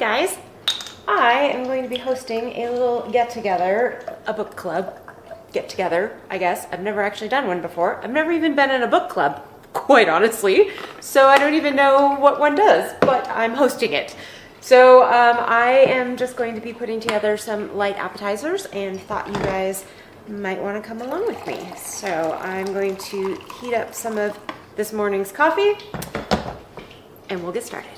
guys, I am going to be hosting a little get-together, a book club get-together, I guess. I've never actually done one before. I've never even been in a book club, quite honestly, so I don't even know what one does, but I'm hosting it. So I am just going to be putting together some light appetizers and thought you guys might want to come along with me. So I'm going to heat up some of this morning's coffee and we'll get started.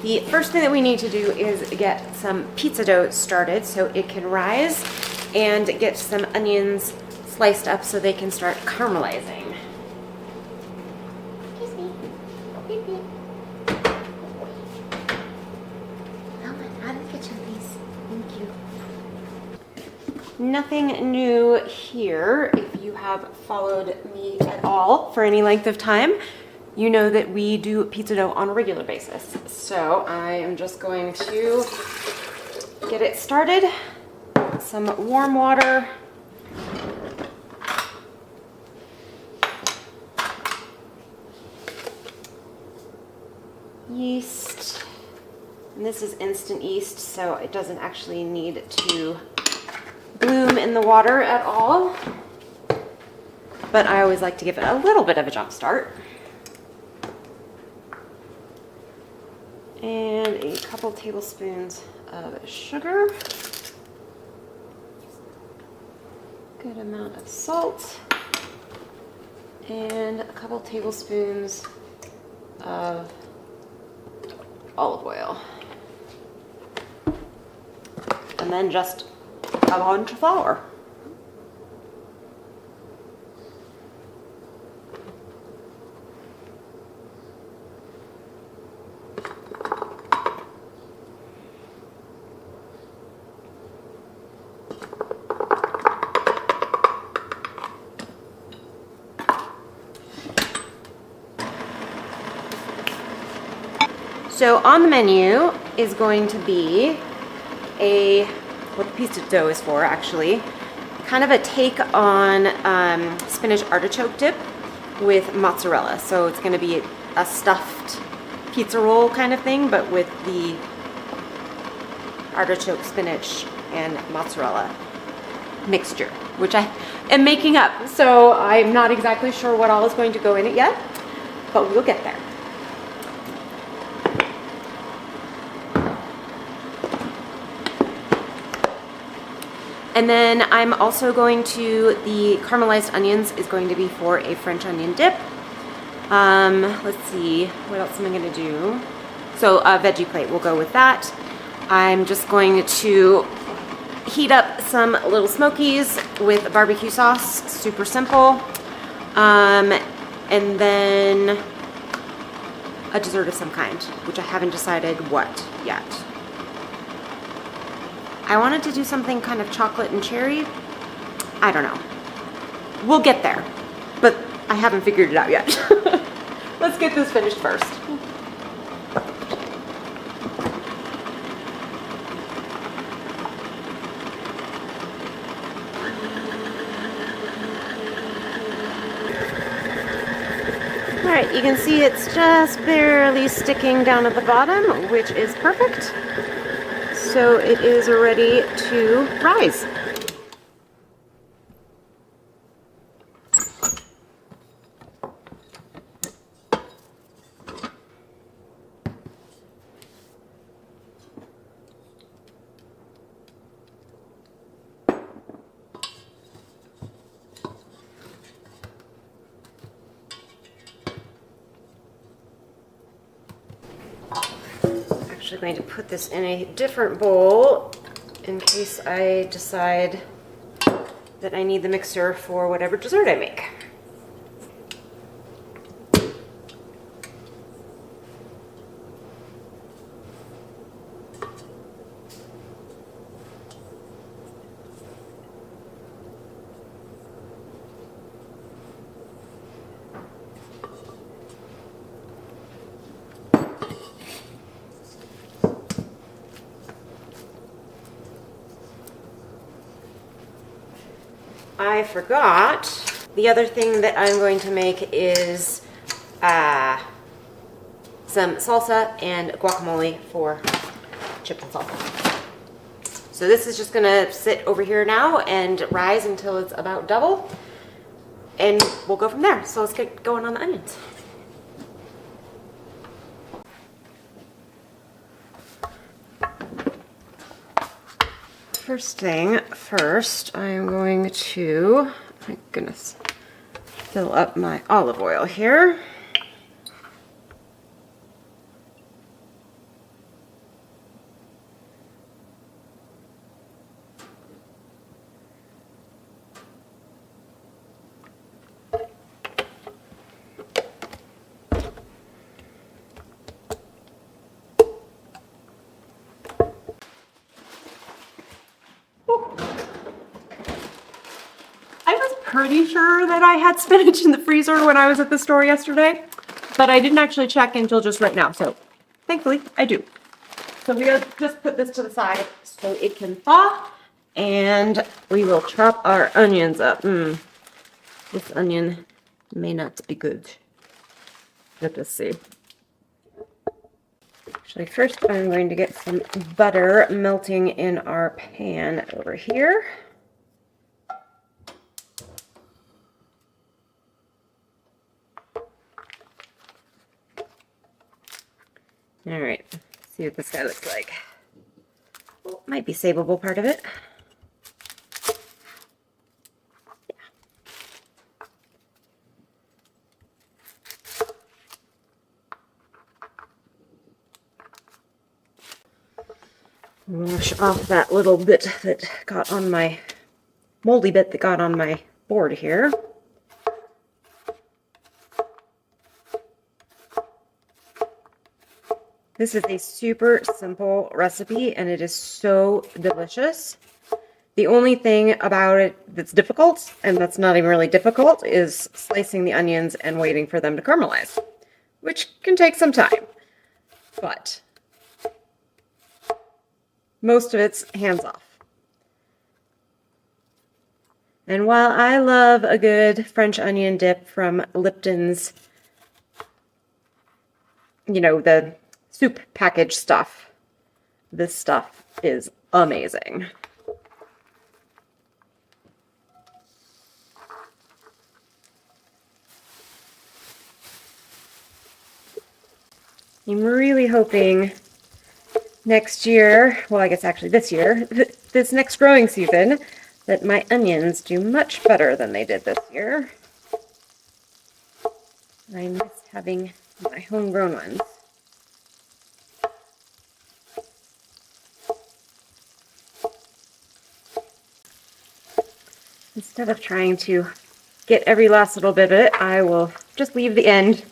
The first thing that we need to do is get some pizza dough started so it can rise, and get some onions sliced up so they can start caramelizing. Excuse me. Beep, beep. Elman, out of the kitchen, please. Thank you. Nothing new here. If you have followed me at all for any length of time, you know that we do pizza dough on a regular basis. So I am just going to get it started. Some warm water. Yeast. And this is instant yeast, so it doesn't actually need to bloom in the water at all. But I always like to give it a little bit of a jump start. And a couple tablespoons of sugar, good amount of salt, and a couple tablespoons of olive oil, and then just a bunch of flour. So on the menu is going to be what the pizza dough is for, actually, kind of a take on spinach artichoke dip with mozzarella. So it's going to be a stuffed pizza roll kind of thing, but with the artichoke, spinach, and mozzarella mixture, which I am making up. So I'm not exactly sure what all is going to go in it yet, but we'll get there. And then I'm also going to, the caramelized onions is going to be for a French onion dip. Let's see, what else am I gonna do? So a veggie plate will go with that. I'm just going to heat up some little smokies with barbecue sauce, super simple. And then a dessert of some kind, which I haven't decided what yet. I wanted to do something kind of chocolate and cherry. I don't know. We'll get there, but I haven't figured it out yet. Let's get this finished first. All right, you can see it's just barely sticking down at the bottom, which is perfect. So it is ready to rise. Actually going to put this in a different bowl in case I decide that I need the mixer for whatever dessert I make. I forgot. The other thing that I'm going to make is some salsa and guacamole for chips and salsa. So this is just gonna sit over here now and rise until it's about double, and we'll go from there. So let's get going on the onions. First thing first, I'm going to, my goodness, fill up my olive oil here. Pretty sure that I had spinach in the freezer when I was at the store yesterday, but I didn't actually check until just right now, so thankfully I do. So we'll just put this to the side so it can thaw, and we will chop our onions up. This onion may not be good. Let us see. Actually, first I'm going to get some butter melting in our pan over here. All right, let's see what this guy looks like. Well, might be savable part of it. Wash off that little bit that got on my, moldy bit that got on my board here. This is a super simple recipe and it is so delicious. The only thing about it that's difficult, and that's not even really difficult, is slicing the onions and waiting for them to caramelize, which can take some time. But most of it's hands off. And while I love a good French onion dip from Lipton's, you know, the soup package stuff, this stuff is amazing. I'm really hoping next year, well, I guess actually this year, this next growing season, that my onions do much better than they did this year. I miss having my homegrown ones. Instead of trying to get every last little bit of it, I will just leave the end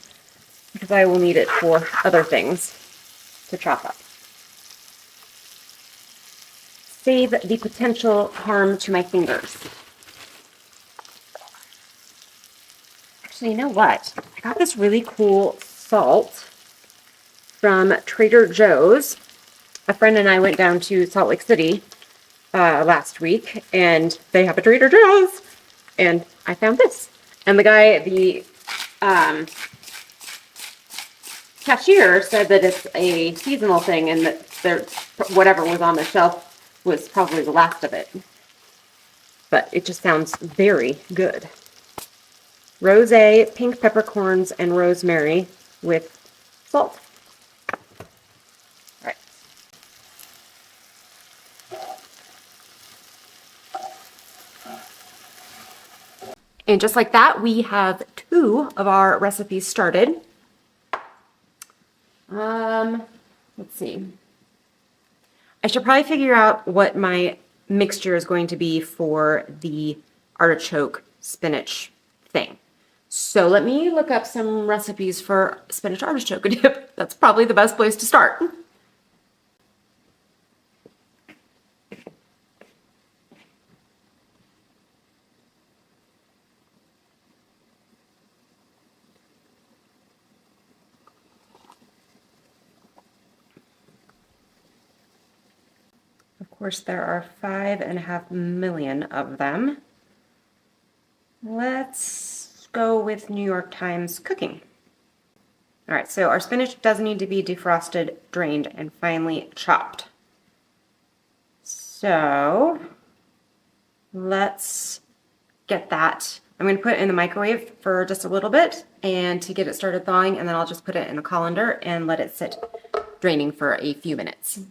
because I will need it for other things to chop up. Save the potential harm to my fingers. Actually, you know what? I got this really cool salt from Trader Joe's. A friend and I went down to Salt Lake City last week, and they have a Trader Joe's, and I found this. And the guy at the cashier said that it's a seasonal thing, and that whatever was on the shelf was probably the last of it. But it just sounds very good. Rosé, pink peppercorns, and rosemary with salt. All right. And just like that, we have 2 of our recipes started. Let's see. I should probably figure out what my mixture is going to be for the artichoke spinach thing. So let me look up some recipes for spinach artichoke dip. That's probably the best place to start. Of course, there are 5.5 million of them. Let's go with New York Times cooking. All right, so our spinach does need to be defrosted, drained, and finely chopped. So let's get that. I'm going to put it in the microwave for just a little bit and to get it started thawing, and then I'll just put it in a colander and let it sit draining for a few minutes.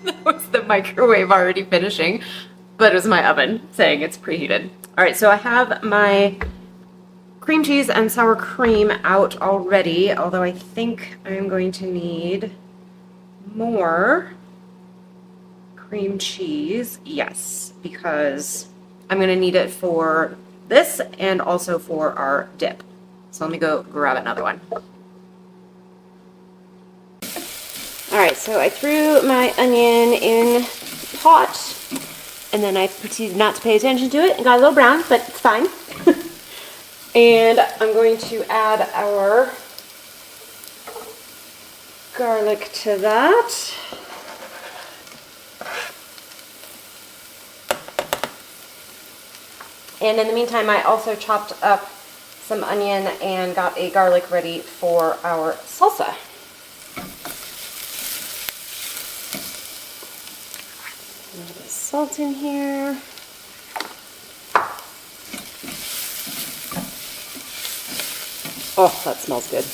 That was the microwave already finishing, but it was my oven saying it's preheated. All right, so I have my cream cheese and sour cream out already, although I think I'm going to need more cream cheese. Yes, because I'm going to need it for this and also for our dip. So let me go grab another one. All right, so I threw my onion in the pot, and then I proceeded not to pay attention to it. It got a little brown, but it's fine. And I'm going to add our garlic to that. And in the meantime, I also chopped up some onion and got a garlic ready for our salsa. A little bit of salt in here. Oh, that smells good.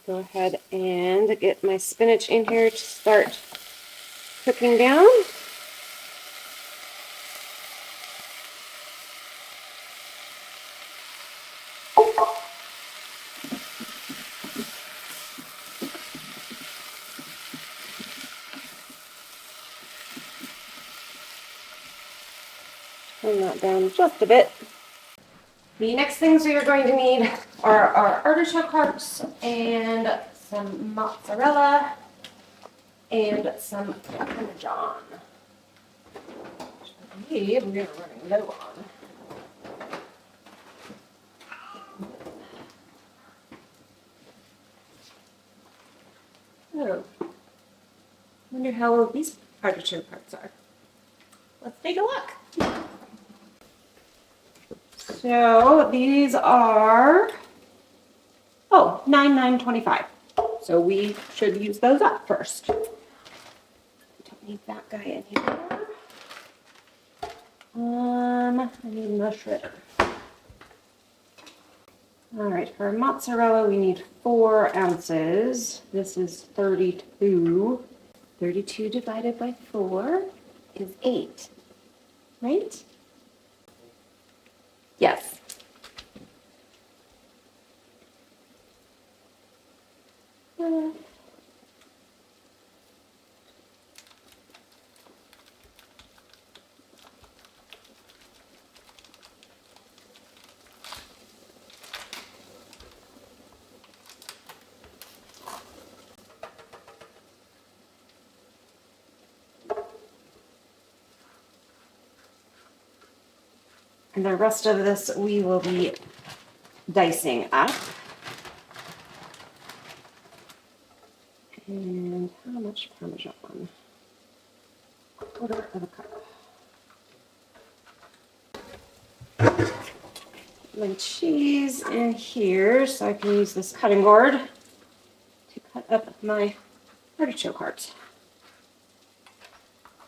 Go ahead and get my spinach in here to start cooking down. Turn that down just a bit. The next things we are going to need are our artichoke hearts and some mozzarella and some parmesan, which I believe we are running low on. Oh, wonder how old these artichoke hearts are. Let's take a look. So these are, oh, $9.25. So we should use those up first. Don't need that guy in here. I need my shredder. All right, for mozzarella we need 4 ounces. This is 32. 32 divided by 4 is 8, right? Yes. And the rest of this we will be dicing up. And how much Parmesan? 1/4 cup. My cheese in here so I can use this cutting board to cut up my artichoke hearts.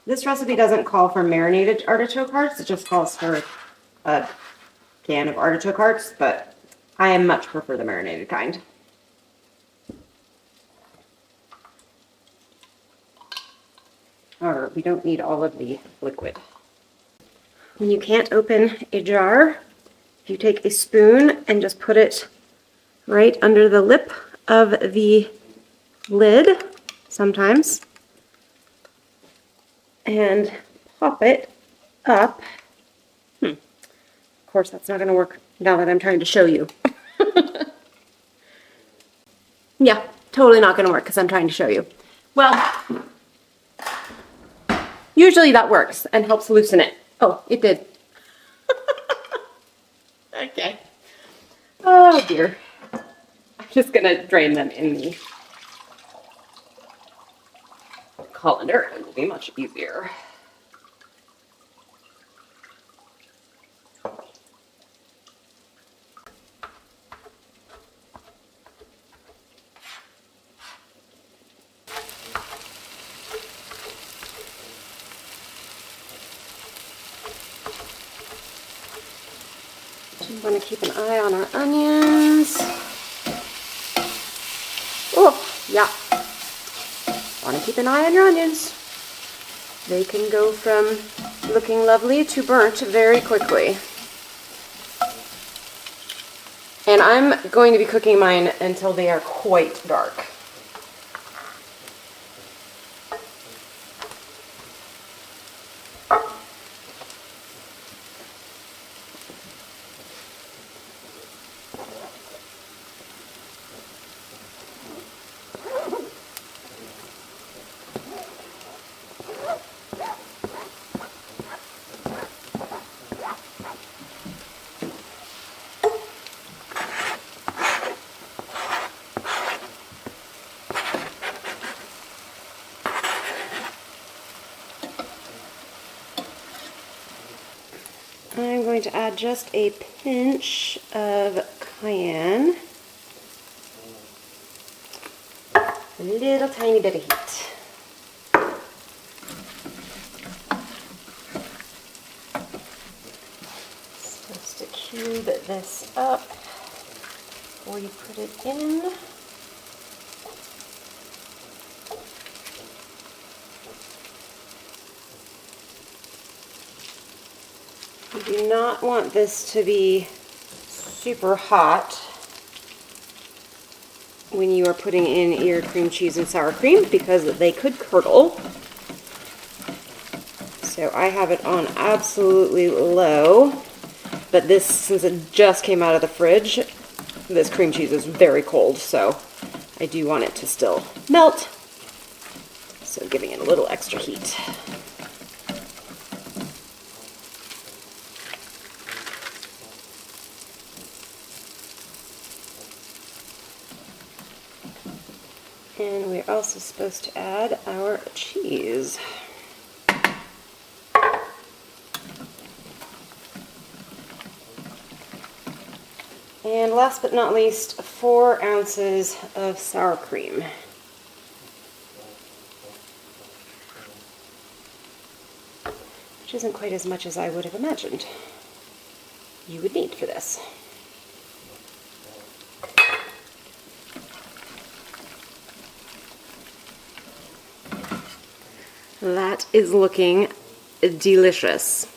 This recipe doesn't call for marinated artichoke hearts, it just calls for a can of artichoke hearts, but I much prefer the marinated kind. Or we don't need all of the liquid. When you can't open a jar, you take a spoon and just put it right under the lip of the lid sometimes. and pop it up. Of course, that's not going to work now that I'm trying to show you. Yeah, totally not going to work because I'm trying to show you. Well, usually that works and helps loosen it. Oh, it did. Okay. Oh dear. I'm just going to drain them in the colander. It will be much easier. I'm going to keep an eye on our onions. Oh, yeah. Want to keep an eye on your onions. They can go from looking lovely to burnt very quickly. And I'm going to be cooking mine until they are quite dark. I'm going to add just a pinch of cayenne. A little tiny bit of heat. Supposed to cube this up before you put it in. You do not want this to be super hot when you are putting in your cream cheese and sour cream because they could curdle. So I have it on absolutely low, but this, since it just came out of the fridge, this cream cheese is very cold, so I do want it to still melt. So giving it a little extra heat. And we're also supposed to add our cheese. And last but not least, 4 ounces of sour cream. Which isn't quite as much as I would have imagined you would need for this. That is looking delicious.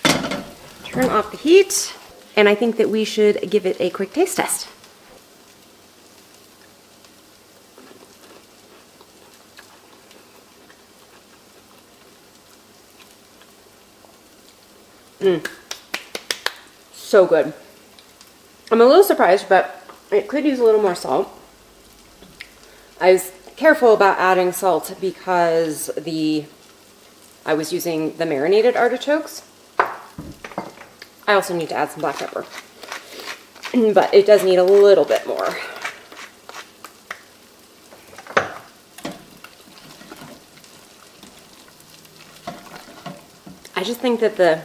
Turn off the heat, and I think that we should give it a quick taste test. So good. I'm a little surprised, but it could use a little more salt. I was careful about adding salt because I was using the marinated artichokes. I also need to add some black pepper, but it does need a little bit more. I just think that the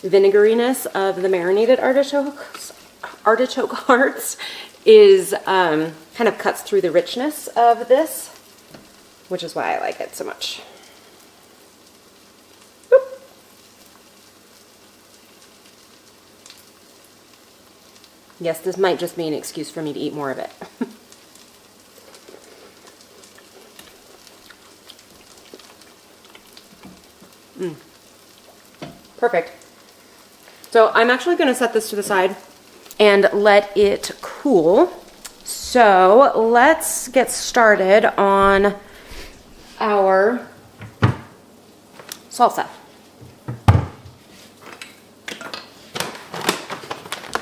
vinegariness of the marinated artichoke hearts is kind of cuts through the richness of this, which is why I like it so much. Boop. Yes, this might just be an excuse for me to eat more of it. Perfect. So I'm actually going to set this to the side and let it cool. So let's get started on our salsa.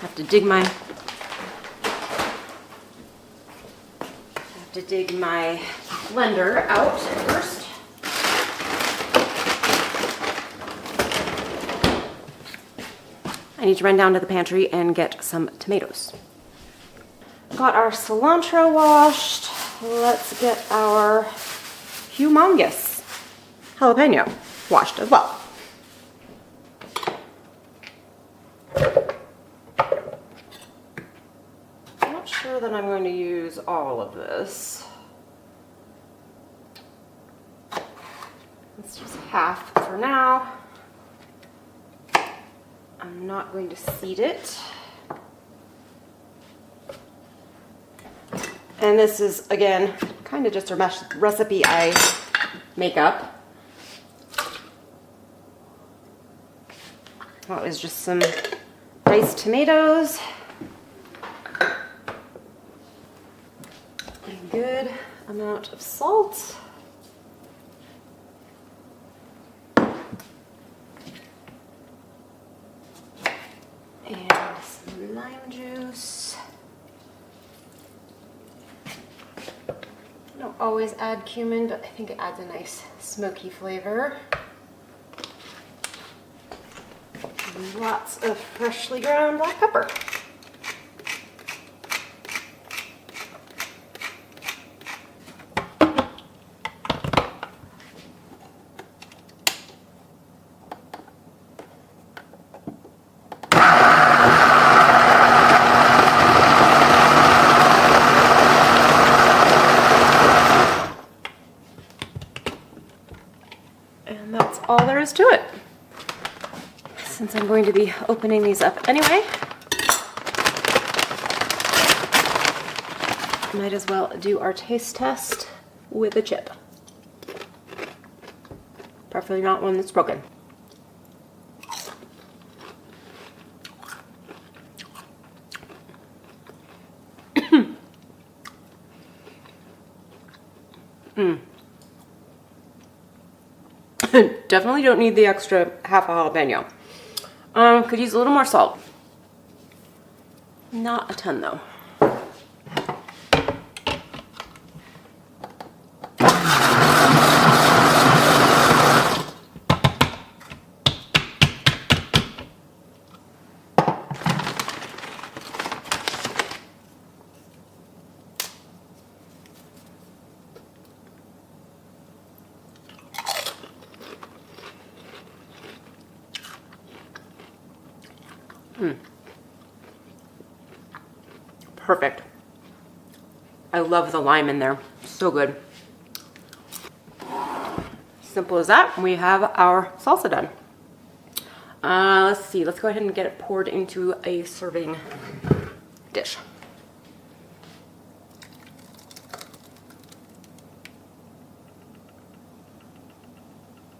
Have to dig my blender out first. I need to run down to the pantry and get some tomatoes. Got our cilantro washed. Let's get our humongous jalapeno washed as well. I'm not sure that I'm going to use all of this. Let's use half for now. I'm not going to seed it. And this is, again, kind of just a recipe I make up. That was just some diced tomatoes. A good amount of salt. And some lime juice. I don't always add cumin, but I think it adds a nice smoky flavor. And lots of freshly ground black pepper. And that's all there is to it. Since I'm going to be opening these up anyway, might as well do our taste test with a chip. Preferably not one that's broken. Definitely don't need the extra half a jalapeno. Could use a little more salt. Not a ton though. Perfect. I love the lime in there. So good. Simple as that. We have our salsa done. Let's see. Let's go ahead and get it poured into a serving dish.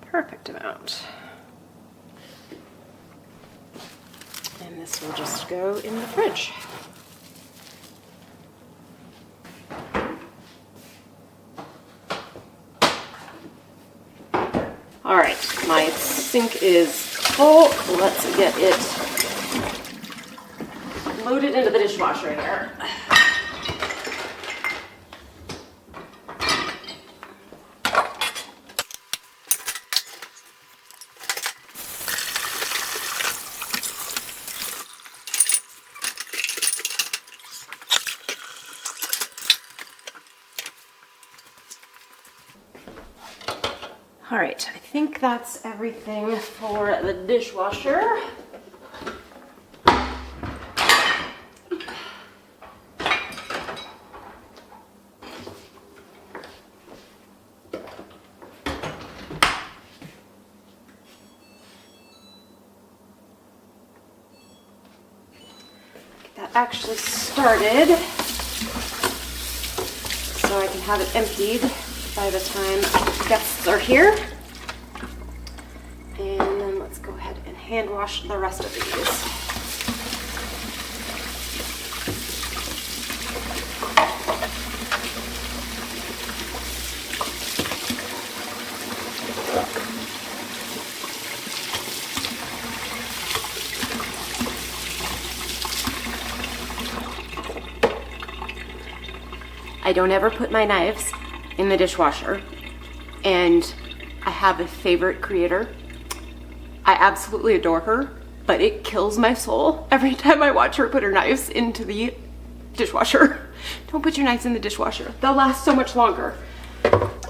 Perfect amount. And this will just go in the fridge. All right, my sink is full. Let's get it loaded into the dishwasher here. All right, I think that's everything for the dishwasher. Get that actually started so I can have it emptied by the time guests are here. And then let's go ahead and hand wash the rest of these. I don't ever put my knives in the dishwasher, and I have a favorite creator. I absolutely adore her, but it kills my soul every time I watch her put her knives into the dishwasher. Don't put your knives in the dishwasher. They'll last so much longer.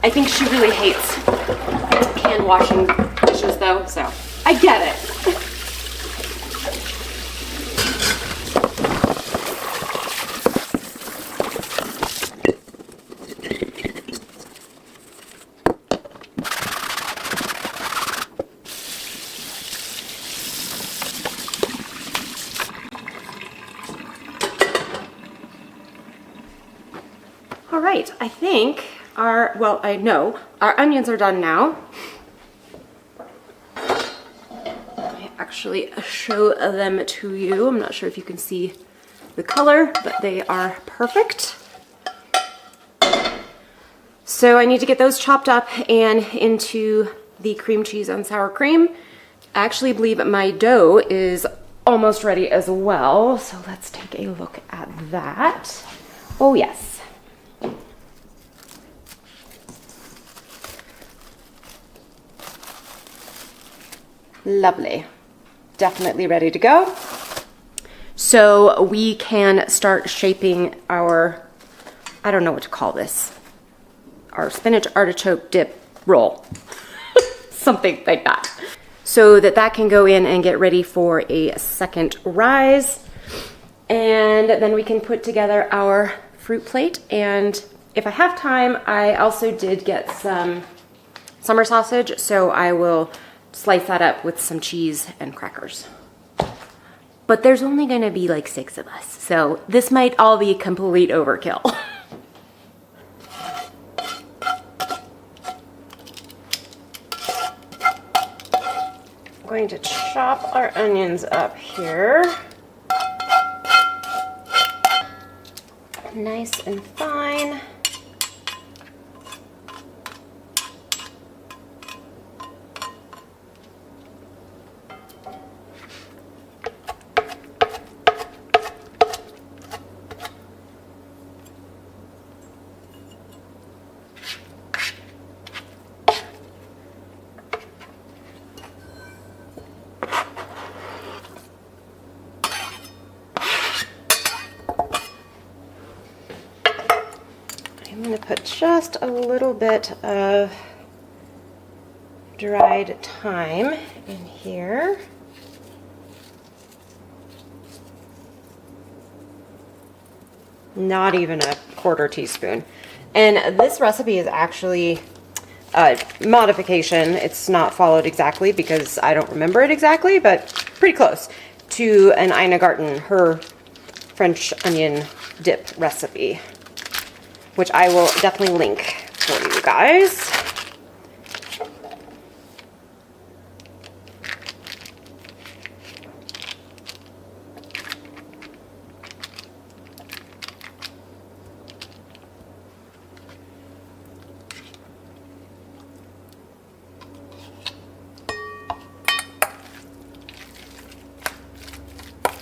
I think she really hates hand washing dishes though, so I get it. All right, I think I know our onions are done now. I actually show them to you. I'm not sure if you can see the color, but they are perfect. So I need to get those chopped up and into the cream cheese and sour cream. I actually believe my dough is almost ready as well. So let's take a look at that. Oh yes. Lovely. Definitely ready to go. So we can start shaping our, I don't know what to call this, our spinach artichoke dip roll. Something like that. So that can go in and get ready for a second rise. And then we can put together our fruit plate. And if I have time, I also did get some summer sausage, so I will slice that up with some cheese and crackers. But there's only gonna be like 6 of us, so this might all be complete overkill. I'm going to chop our onions up here. Nice and fine. I'm going to put just a little bit of dried thyme in here. Not even a quarter teaspoon. And this recipe is actually a modification. It's not followed exactly because I don't remember it exactly, but pretty close to an Ina Garten, her French onion dip recipe, which I will definitely link for you guys.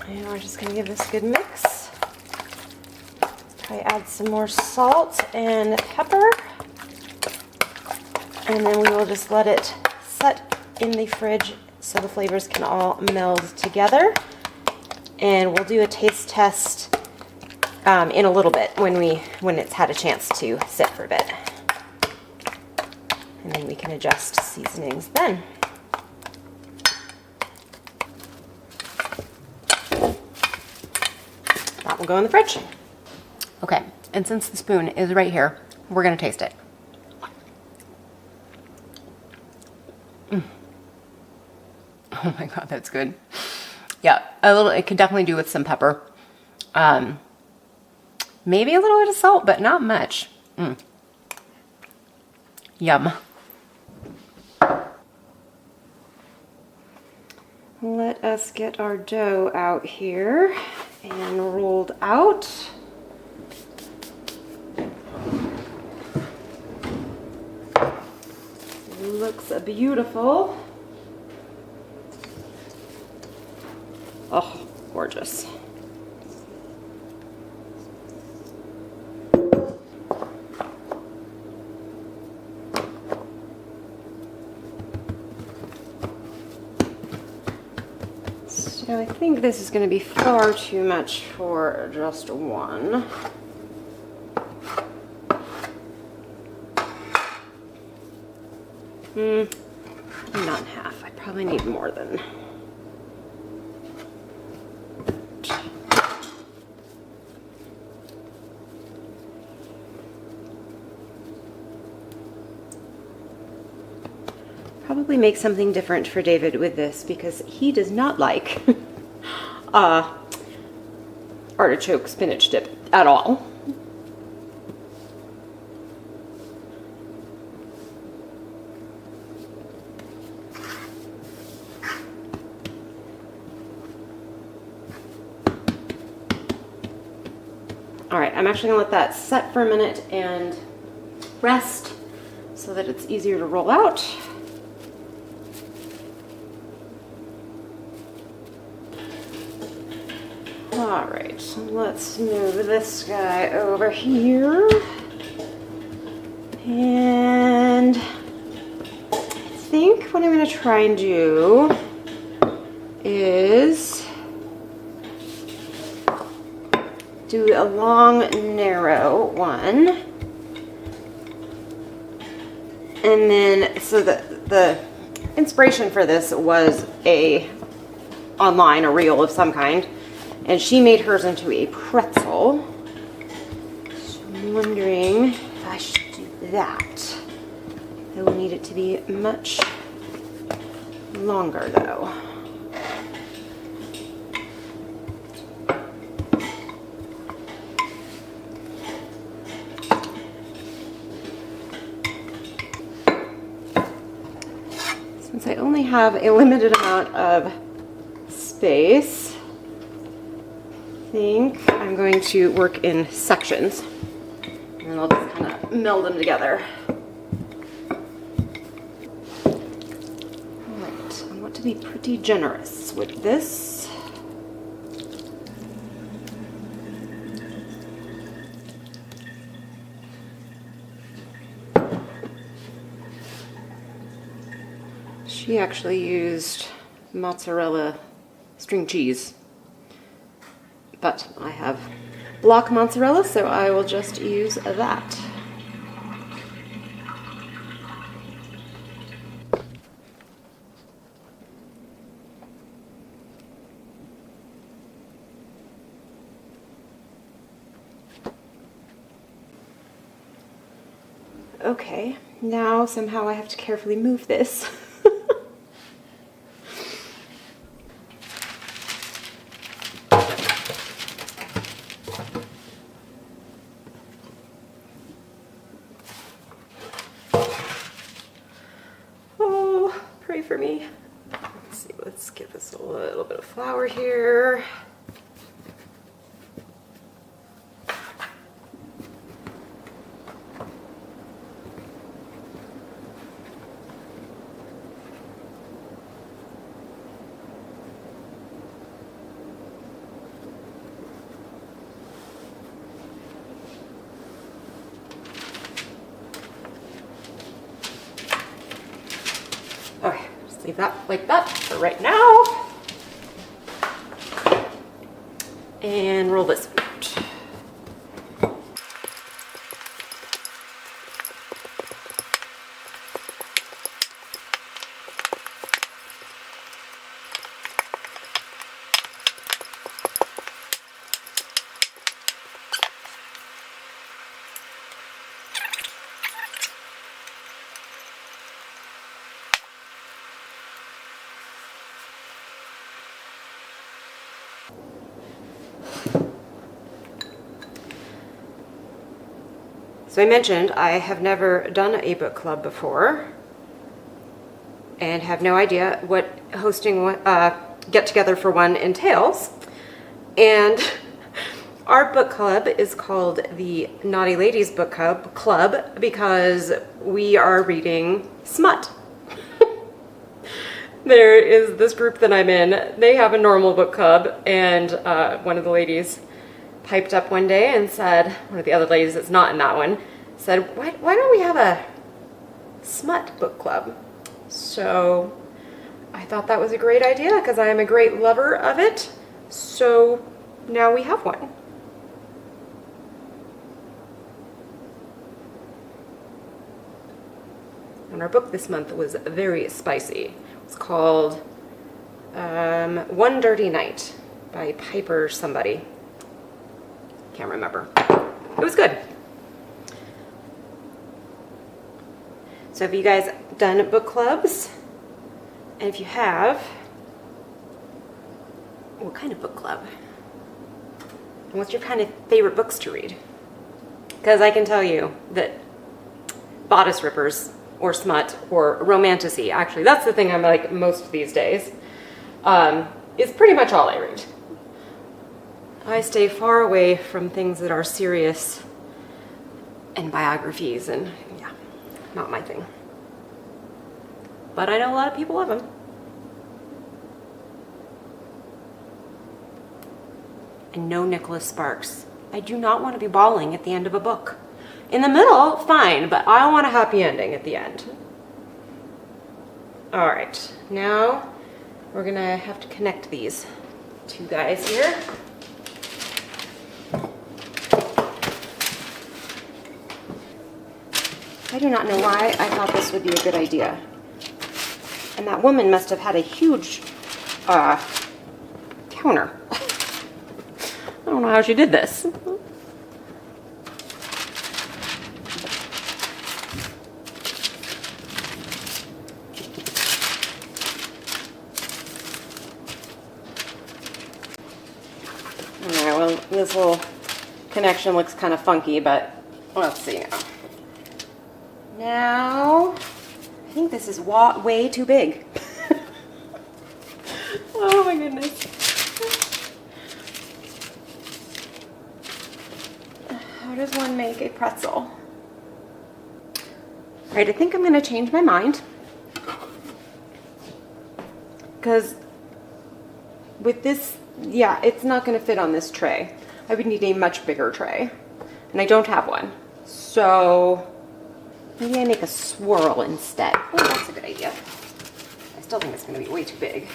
And we're just going to give this a good mix. Probably add some more salt and pepper. And then we will just let it set in the fridge so the flavors can all meld together. And we'll do a taste test in a little bit when it's had a chance to sit for a bit. And then we can adjust seasonings then. That will go in the fridge. Okay, and since the spoon is right here, we're gonna taste it. Oh my God, that's good. Yeah, it could definitely do with some pepper. Maybe a little bit of salt, but not much. Yum. Let us get our dough out here and rolled out. Looks beautiful. Oh, gorgeous. So I think this is going to be far too much for just one. Not half. I probably need more than. Probably make something different for David with this because he does not like artichoke spinach dip at all. All right, I'm actually gonna let that set for a minute and rest so that it's easier to roll out. All right, so let's move this guy over here. And I think what I'm gonna try and do is do a long, narrow one. And then, so the inspiration for this was online, a reel of some kind. And she made hers into a pretzel. So I'm wondering if I should do that. I will need it to be much longer though. Since I only have a limited amount of space, I think I'm going to work in sections and then I'll just kind of meld them together. Alright, I want to be pretty generous with this. She actually used mozzarella string cheese. But I have block mozzarella, so I will just use that. Okay, now somehow I have to carefully move this. Pray for me. Let's see, let's give this a little bit of flour here. Okay, just leave that like that for right now. And roll this out. So I mentioned I have never done a book club before and have no idea what hosting get together for one entails. And our book club is called the Naughty Ladies Book Club because we are reading smut. There is this group that I'm in. They have a normal book club, and one of the ladies piped up one day and said, one of the other ladies that's not in that one, said, why don't we have a smut book club? So I thought that was a great idea because I am a great lover of it. So now we have one. And our book this month was very spicy. It's called One Dirty Night by Piper somebody. Can't remember. It was good. So have you guys done book clubs? And if you have, what kind of book club? And what's your kind of favorite books to read? Because I can tell you that bodice rippers or smut or romantasy, actually that's the thing I like most these days, is pretty much all I read. I stay far away from things that are serious and biographies, and yeah, not my thing. But I know a lot of people love them. And no Nicholas Sparks. I do not want to be bawling at the end of a book. In the middle, fine, but I want a happy ending at the end. All right, now we're gonna have to connect these two guys here. I do not know why I thought this would be a good idea. And that woman must have had a huge counter. I don't know how she did this. Alright, well, this little connection looks kind of funky, but let's see now. Now, I think this is way too big. Oh my goodness. How does one make a pretzel? All right, I think I'm going to change my mind. Because with this, yeah, it's not going to fit on this tray. I would need a much bigger tray. And I don't have one. So maybe I make a swirl instead. Oh, that's a good idea. I still think it's going to be way too big.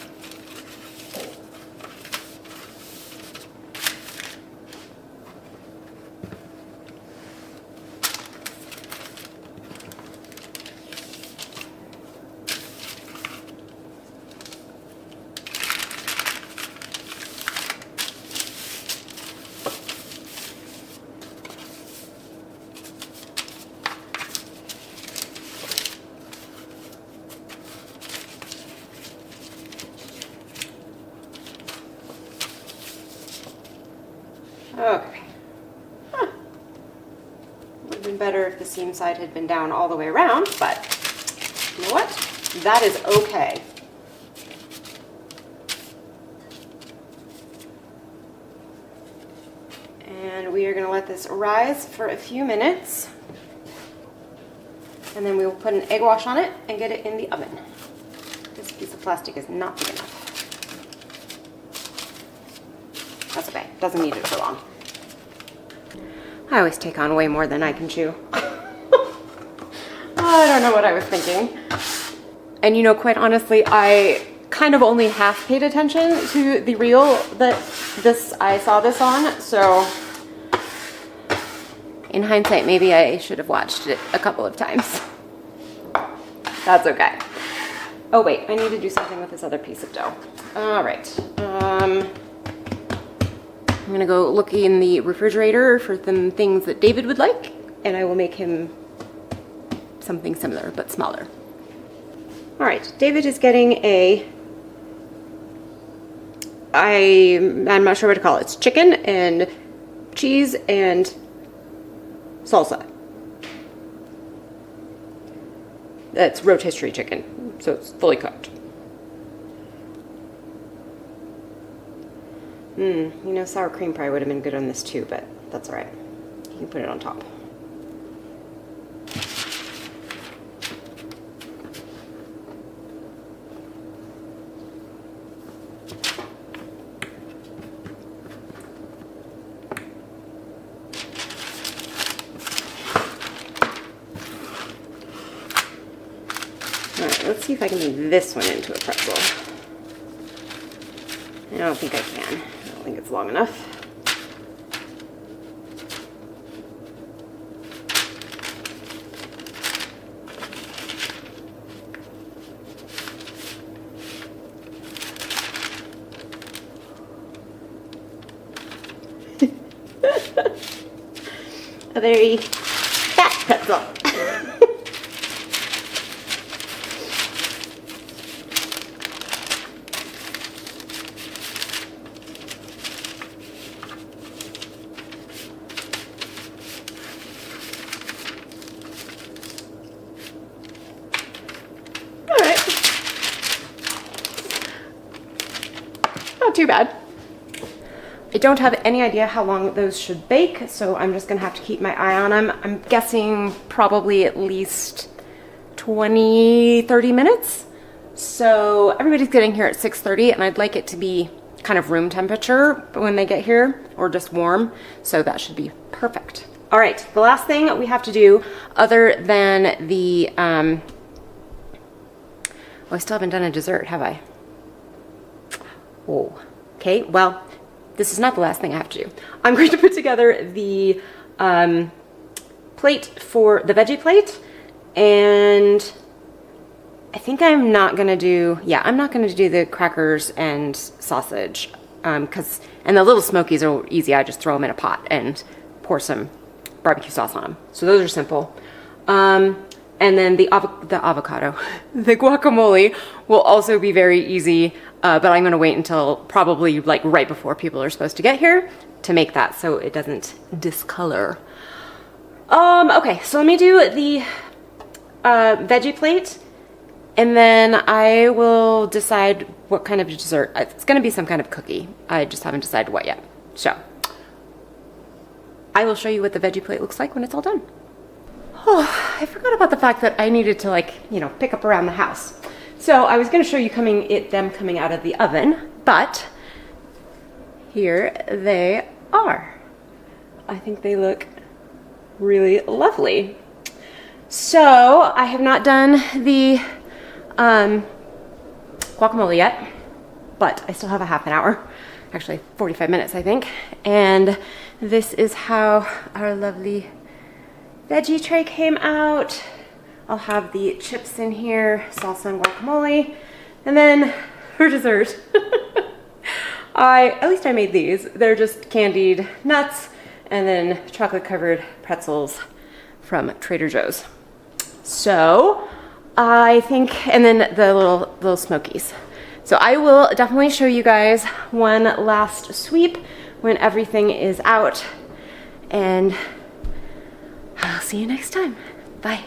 Okay. Huh. Would have been better if the seam side had been down all the way around, but you know what? That is okay. And we are going to let this rise for a few minutes. And then we will put an egg wash on it and get it in the oven. This piece of plastic is not big enough. That's okay. Doesn't need it for long. I always take on way more than I can chew. I don't know what I was thinking. And you know, quite honestly, I kind of only half paid attention to the reel that I saw this on, so in hindsight, maybe I should have watched it a couple of times. That's okay. Oh wait, I need to do something with this other piece of dough. All right. I'm gonna go look in the refrigerator for some things that David would like, and I will make him something similar, but smaller. All right, David is getting I'm not sure what to call it. It's chicken and cheese and salsa. That's rotisserie chicken, so it's fully cooked. You know, sour cream probably would have been good on this too, but that's all right. You can put it on top. All right, Let's see if I can make this one into a pretzel. I don't think I can. I don't think it's long enough. A very fat pretzel. Not too bad. I don't have any idea how long those should bake, so I'm just gonna have to keep my eye on them. I'm guessing probably at least 20-30 minutes. So everybody's getting here at 6:30, and I'd like it to be kind of room temperature when they get here, or just warm, so that should be perfect. All right, the last thing we have to do, other than the, oh, I still haven't done a dessert, have I? Oh, okay, well, this is not the last thing I have to do. I'm going to put together the plate for the veggie plate, and I think I'm not gonna do, I'm not gonna do the crackers and sausage, and the little smokies are easy. I just throw them in a pot and pour some barbecue sauce on them. So those are simple. And then the avocado, the guacamole will also be very easy, but I'm gonna wait until probably like right before people are supposed to get here to make that so it doesn't discolor. Okay, so let me do the veggie plate, and then I will decide what kind of dessert. It's gonna be some kind of cookie. I just haven't decided what yet. So I will show you what the veggie plate looks like when it's all done. Oh, I forgot about the fact that I needed to pick up around the house. So I was going to show you them coming out of the oven, but here they are. I think they look really lovely. So I have not done the guacamole yet, but I still have a half an hour, actually 45 minutes, I think. And this is how our lovely veggie tray came out. I'll have the chips in here, salsa and guacamole. And then for dessert, at least I made these. They're just candied nuts and then chocolate covered pretzels from Trader Joe's. So I think, and then the little smokies. So I will definitely show you guys one last sweep when everything is out, and I'll see you next time. Bye.